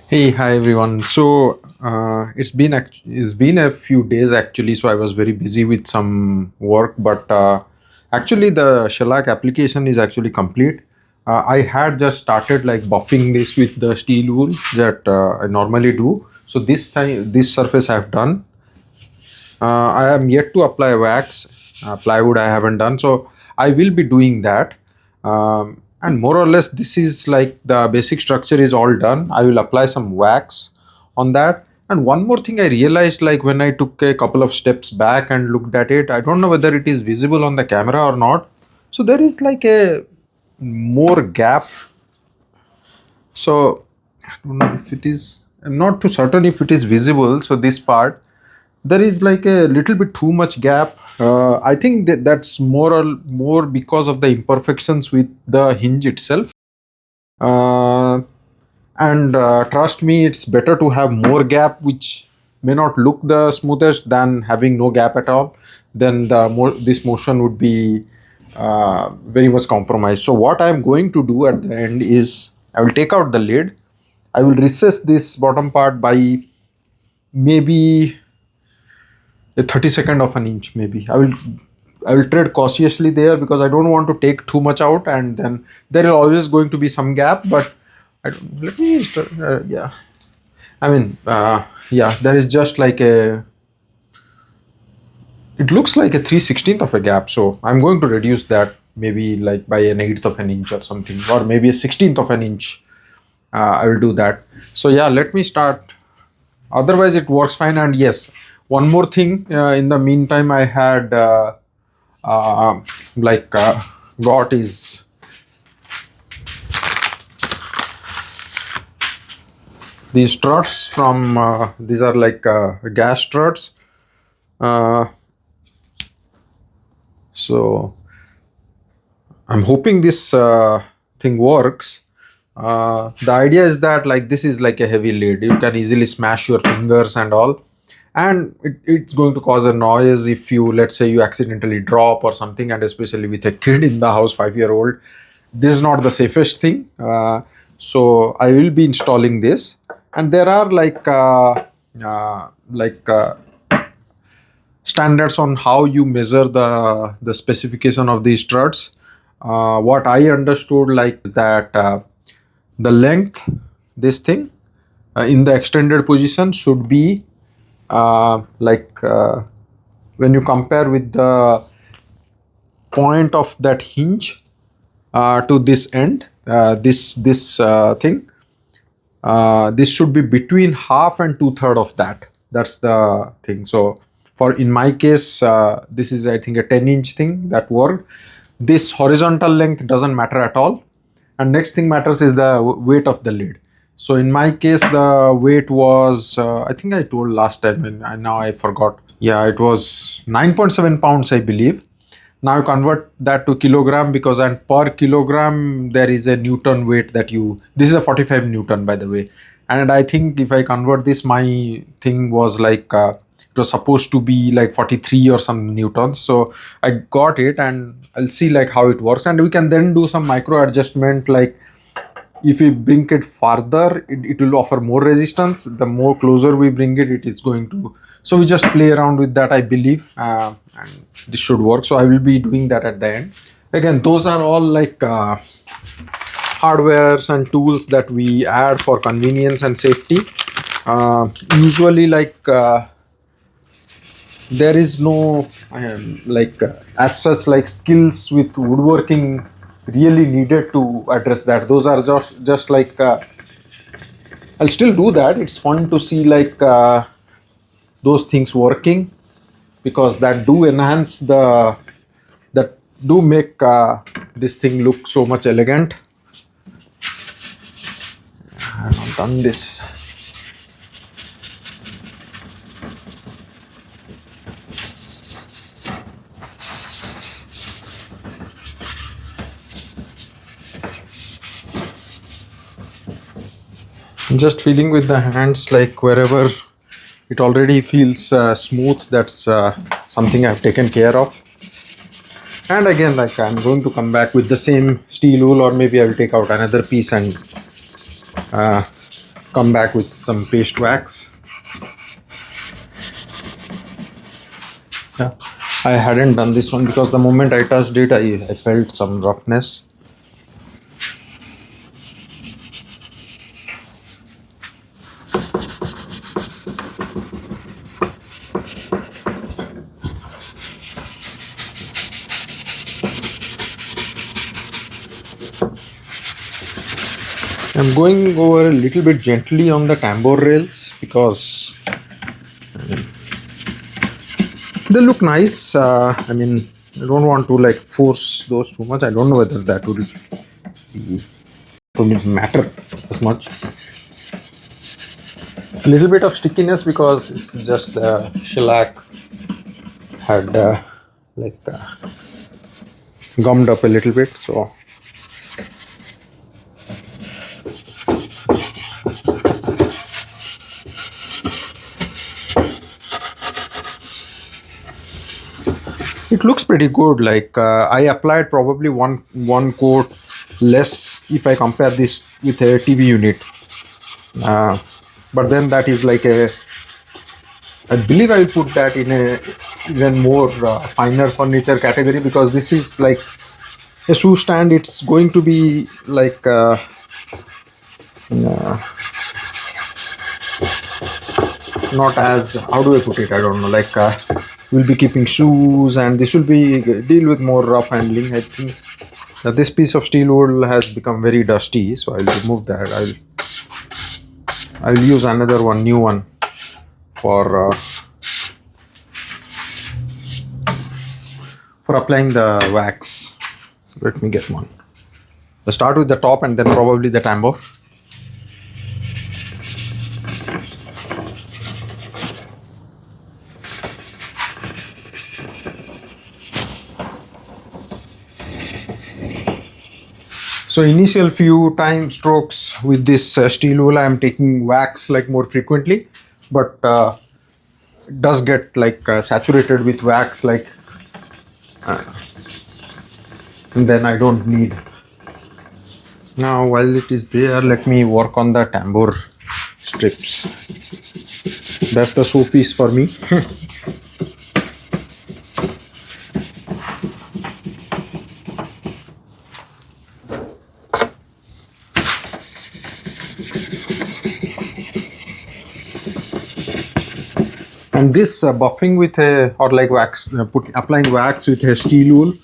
Hey, hi everyone. So it's been a few days actually. So I was very busy with some work, but actually the shellac application is actually complete. I had just started like buffing this with the steel wool that I normally do. So this time this surface I have done. I am yet to apply wax. Plywood I haven't done, so I will be doing that. And more or less, this is like the basic structure is all done. I will apply some wax on that. And one more thing I realized, like when I took a couple of steps back and looked at it, I don't know whether it is visible on the camera or not. So there is like a more gap. So I don't know if it is. I'm not too certain if it is visible. So this part there is like a little bit too much gap. I think that's more because of the imperfections with the hinge itself. Uh, and trust me, it's better to have more gap, which may not look the smoothest than having no gap at all. Then this motion would be very much compromised. So what I'm going to do at the end is I will take out the lid. I will recess this bottom part by maybe a 32nd of an inch. Maybe I will tread cautiously there because I don't want to take too much out, and then there is always going to be some gap. But I don't, let me yeah, I mean, yeah, there is just like a, it looks like a 3/16th of a gap, so I'm going to reduce that maybe like by an eighth of an inch or something, or maybe a 16th of an inch. I will do that. So yeah, let me start. Otherwise it works fine. And yes, one more thing, in the meantime I had uh, like got is these struts from these are like gas struts. uh, so I'm hoping this thing works. The idea is that like this is like a heavy lid, you can easily smash your fingers and all, and it's going to cause a noise if you, let's say, you accidentally drop or something, and especially with a kid in the house, 5-year old, this is not the safest thing. So I will be installing this, and there are like standards on how you measure the specification of these struts. What I understood like that the length, this thing in the extended position should be when you compare with the point of that hinge to this end, this thing, this should be between half and two-third of that. That's the thing. So for in my case, this is I think a 10-inch thing that worked. This horizontal length doesn't matter at all, and next thing matters is the weight of the lid. So in my case the weight was I think I told last time, and now I forgot. Yeah, it was 9.7 pounds I believe. Now you convert that to kilogram, because and per kilogram there is a newton weight that you, this is a 45 newton by the way. And I think if I convert this, my thing was like it was supposed to be like 43 or some newtons. So I got it, and I'll see like how it works, and we can then do some micro adjustment. Like if we bring it farther, it will offer more resistance. The more closer we bring it, it is going to, so we just play around with that, I believe, and this should work. So I will be doing that at the end. Again, those are all like hardwares and tools that we add for convenience and safety. Usually like there is no as such like skills with woodworking really needed to address that. Those are just like I'll still do that. It's fun to see like those things working, because that do enhance the, that do make this thing look so much elegant. I have done this. Just feeling with the hands, like wherever it already feels smooth, that's something I've taken care of. And again, like I'm going to come back with the same steel wool, or maybe I will take out another piece and come back with some paste wax. Yeah, I hadn't done this one because the moment I touched it, I felt some roughness. I'm going over a little bit gently on the tambour rails because they look nice. I mean, I don't want to like force those too much. I don't know whether that would matter as much. A little bit of stickiness because it's just the shellac had gummed up a little bit, so it looks pretty good. Like I applied probably one coat less if I compare this with a TV unit, but then that is like I believe I will put that in a even more finer furniture category, because this is like a shoe stand. It's going to be like not as, how do I put it, I don't know, like we'll be keeping shoes, and this will be deal with more rough handling. I think this piece of steel wool has become very dusty, so I'll remove that. I'll use another one, new one, for applying the wax. So let me get one. I'll start with the top and then probably the tambour. So initial few time strokes with this steel wool, I am taking wax like more frequently, but it does get like saturated with wax, like and then I don't need. Now while it is there, let me work on the tambour strips. That's the showpiece for me. And this buffing with a, or like wax, applying wax with a steel wool,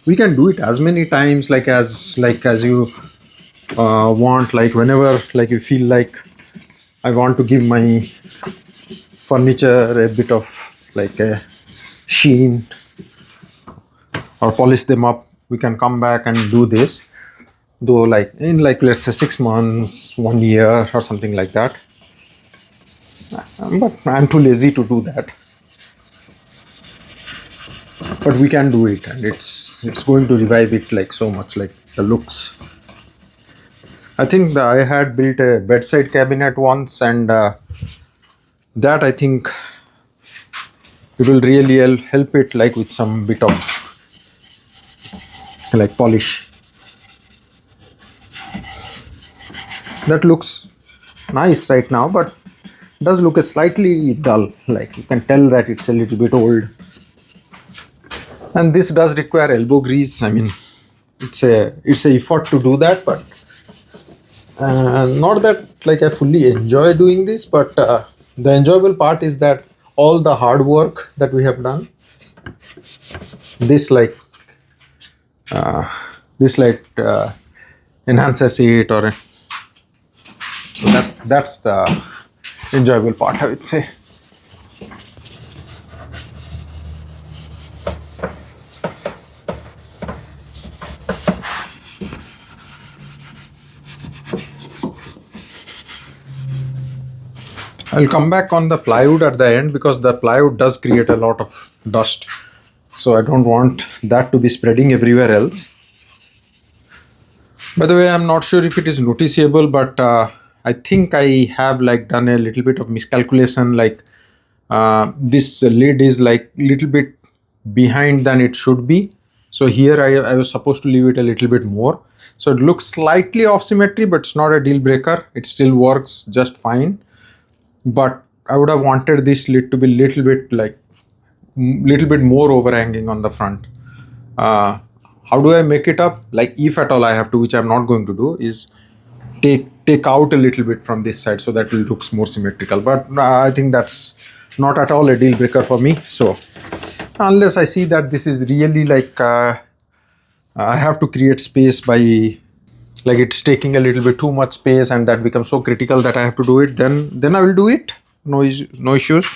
we can do it as many times like as you want, like whenever like you feel like I want to give my furniture a bit of like a sheen or polish them up, we can come back and do this, though like in like let's say 6 months, 1 year or something like that. But I'm too lazy to do that. But we can do it, and it's going to revive it like so much, like the looks. I think that I had built a bedside cabinet once, and that I think it will really help it like with some bit of like polish. That looks nice right now, but does look a slightly dull, like you can tell that it's a little bit old. And this does require elbow grease. I mean, it's a effort to do that, but not that like I fully enjoy doing this, but the enjoyable part is that all the hard work that we have done, this enhances it, or so that's the enjoyable part, I would say. I'll come back on the plywood at the end, because the plywood does create a lot of dust, so I don't want that to be spreading everywhere else. By the way, I'm not sure if it is noticeable, but I think I have like done a little bit of miscalculation, like this lid is like little bit behind than it should be. So here I was supposed to leave it a little bit more. So it looks slightly off symmetry, but it's not a deal breaker. It still works just fine. But I would have wanted this lid to be little bit more overhanging on the front. How do I make it up? Like, if at all I have to, which I'm not going to do, is take out a little bit from this side so that it looks more symmetrical. But I think that's not at all a deal breaker for me. So unless I see that this is really like I have to create space by, like, it's taking a little bit too much space and that becomes so critical that I have to do it, then I will do it. No issues.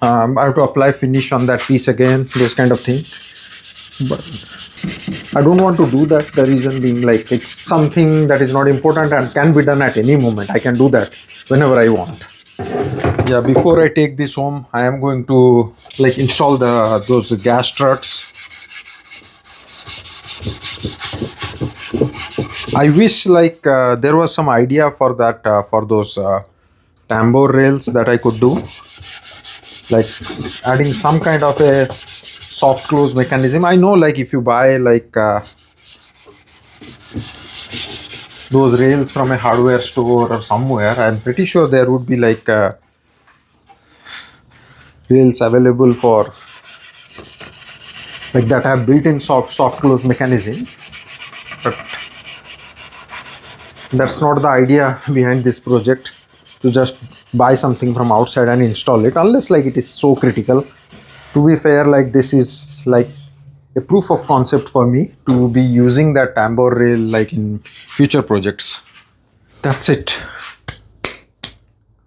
I have to apply finish on that piece again, those kind of thing. But I don't want to do that. The reason being, like, it's something that is not important and can be done at any moment. I can do that whenever I want. Yeah, before I take this home, I am going to, like, install those gas struts. I wish, like, there was some idea for that, for those tambour rails that I could do, like adding some kind of a soft close mechanism. I know, like, if you buy, like, those rails from a hardware store or somewhere, I'm pretty sure there would be, like, rails available for, like, that have built-in soft close mechanism. But that's not the idea behind this project, to just buy something from outside and install it, unless, like, it is so critical. To be fair, like, this is like a proof of concept for me to be using that tambour rail, like, in future projects. That's it.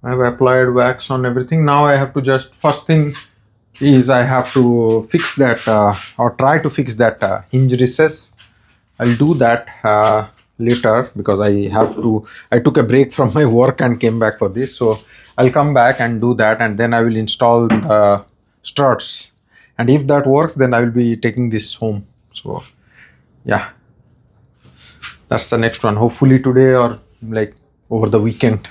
I've applied wax on everything. Now I have to just, first thing is I have to fix that or try to fix that hinge recess. I'll do that later, because I took a break from my work and came back for this. So I'll come back and do that, and then I will install the struts. And if that works, then I will be taking this home. So yeah, that's the next one. Hopefully today, or like over the weekend.